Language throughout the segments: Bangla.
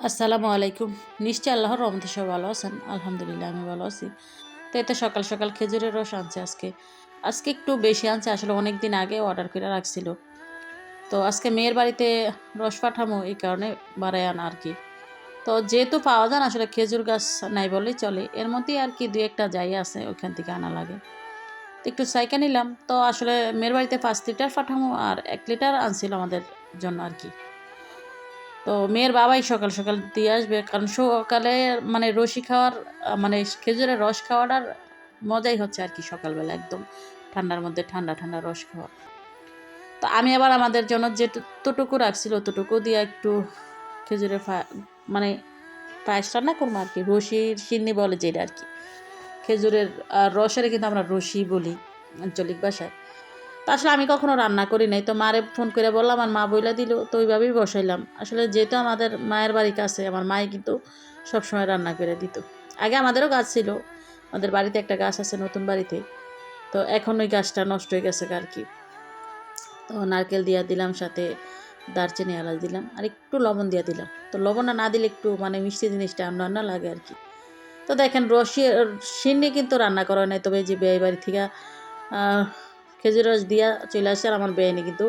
আসসালামু আলাইকুম। নিশ্চয়ই আল্লাহর রহমতে সবাই ভালো আছেন। আলহামদুলিল্লাহ আমি ভালো আছি। তো এই তো সকাল, সকাল খেজুরের রস আনছে আজকে। আজকে একটু বেশি আনছে, আসলে অনেকদিন আগে অর্ডার করে রাখছিল। তো আজকে মেয়ের বাড়িতে রস পাঠামো, এই কারণে বাড়ায় আনা আরকি। তো যেহেতু পাওয়া যায় না, আসলে খেজুর গাছ নাই বললেই চলে। এর মধ্যেই আরকি ২-১টা জায়গা আছে, ওইখান থেকে আনা লাগে। তো একটু চাইকা নিলাম। তো আসলে মেয়ের বাড়িতে ৫ লিটার পাঠামো আর ১ লিটার আনছিল আমাদের জন্য আরকি। তো মেয়ের বাবাই সকাল, সকাল দিয়ে আসবে। কারণ সকালে মানে রসি খাওয়ার মানে খেজুরের রস খাওয়াটার মজাই হচ্ছে আরকি সকালবেলা একদম ঠান্ডার মধ্যে ঠান্ডা, ঠান্ডা রস খাওয়া। তো আমি আবার আমাদের জন্য যতটুকু রাখছিল ততটুকু দিয়ে একটু খেজুরের মানে পায়েস রান্না করবো আরকি। রসির সিন্নি বলে যেটা আরকি। খেজুরের রসের কিন্তু আমরা রসি বলি আঞ্চলিক ভাষায়। তো আসলে আমি কখনো রান্না করি নাই। তো মারে ফোন করে বললাম, আমার মা বইলা দিল। তো ওইভাবেই বসাইলাম। আসলে যেহেতু আমাদের মায়ের বাড়ির কাছে, আমার মাই কিন্তু সবসময় রান্না করে দিত। আগে আমাদেরও গাছ ছিল। আমাদের বাড়িতে একটা গাছ আছে নতুন বাড়িতে। তো এখন ওই গাছটা নষ্ট হয়ে গেছে আরকি। তো নারকেল দিয়া দিলাম, সাথে দারচিনি এলাচ দিলাম। আর একটু লবণ দিয়া দিলাম। তো লবণটা না দিলে একটু মানে মিষ্টি জিনিসটা আন্না লাগে আরকি। তো দেখেন সিন্নি কিন্তু রান্না করা হয় নাই। তবে যে বিয়ে বাড়ি থেকে আ খেজুর রস দিয়া চলে আসছে, আর আমার বেয়াইনে কিন্তু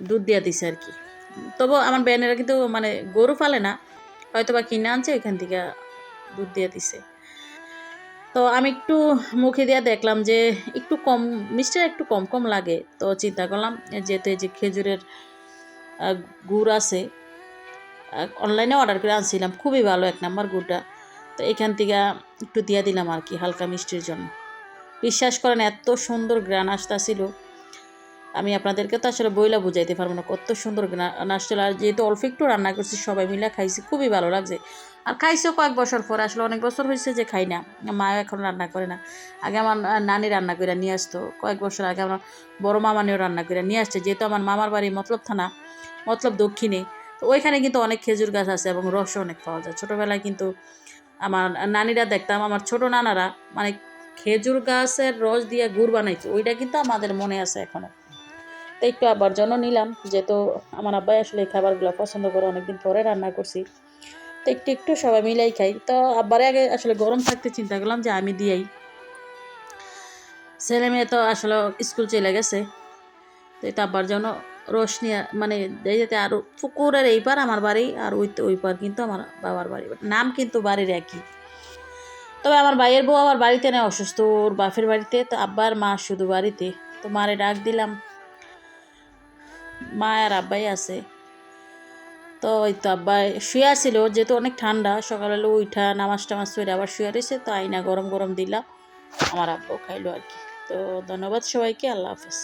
দুধ দিয়া দিছে আরকি। তবুও আমার বেয়াইনেরা কিন্তু মানে গরু পালে না। হয়তোবা কিনে আনছে, ওইখান থেকে দুধ দিয়া দিছে। তো আমি একটু মুখে দিয়া দেখলাম যে একটু কম, মিষ্টিটা একটু কম, কম লাগে। তো চিন্তা করলাম যেহেতু এই যে খেজুরের আ গুড় আছে, অনলাইনে অর্ডার করে আনছিলাম। খুবই ভালো ১ নাম্বার গুড়টা। তো এখান থেকে একটু দিয়া দিলাম আরকি হালকা মিষ্টির জন্য। বিশ্বাস করেন এত সুন্দর ঘ্রাণ আসতাছিল, আমি আপনাদেরকে তো আসলে বইলা বুঝাইতে পারবো না কত সুন্দর ঘ্রাণ আসছিল। আর যেহেতু অল্প একটু রান্না করছি, সবাই মিলে খাইছি, খুবই ভালো লাগছে। আর খাইছেও কয়েক বছর পরে, আসলে অনেক বছর হয়েছে যে খাই না। মা এখন রান্না করে না। আগে আমার নানি রান্না করে নিয়ে আসতো। কয়েক বছর আগে আমার বড় মামানিও রান্না করে নিয়ে আসছে। যেহেতু আমার মামার বাড়ি মতলব থানা, মতলব দক্ষিণে। তো ওইখানে কিন্তু অনেক খেজুর গাছ আছে এবং রসও অনেক পাওয়া যায়। ছোটোবেলায় কিন্তু আমার নানিরা দেখতাম, আমার ছোট নানারা মানে খেজুর গাছের রস দিয়ে গুড় বানাইছে, ওইটা কিন্তু আমাদের মনে আছে এখনো। তো একটু আব্বার জন্য নিলাম, যেহেতু আমার আব্বাই আসলে এই খাবারগুলো পছন্দ করে, অনেকদিন পরে রান্না করছি। তো একটু একটু সবাই মিলাই খাই। তো আব্বারে আগে আসলে গরম থাকতে চিন্তা করলাম যে আমি দিয়েই, ছেলে মেয়ে তো আসলে স্কুল চলে গেছে। তো এটা আব্বার জন্য রস নিয়ে মানে এই যেতে, আর পুকুরের এই পার আমার বাড়ি, আর ওই পার কিন্তু আমার বাবার বাড়ি, নাম কিন্তু বাড়ির একই। তবে আমার ভাইয়ের বউ আবার বাড়িতে নেই, অসুস্থ, ওর বাপের বাড়িতে। তো আব্বার মা শুধু বাড়িতে। তো মারে ডাক দিলাম, মা আর আব্বাই আছে। তো ওই তো আব্বাই শুয়ে ছিল, যেহেতু অনেক ঠান্ডা, সকালবেলা উঠা নামাজ টামাজ পড়ে আবার শুয়ে রয়েছে। তো আইনা গরম গরম দিলাম, আমার আব্বাও খাইলো আর কি। তো ধন্যবাদ সবাইকে, আল্লাহ হাফেজ।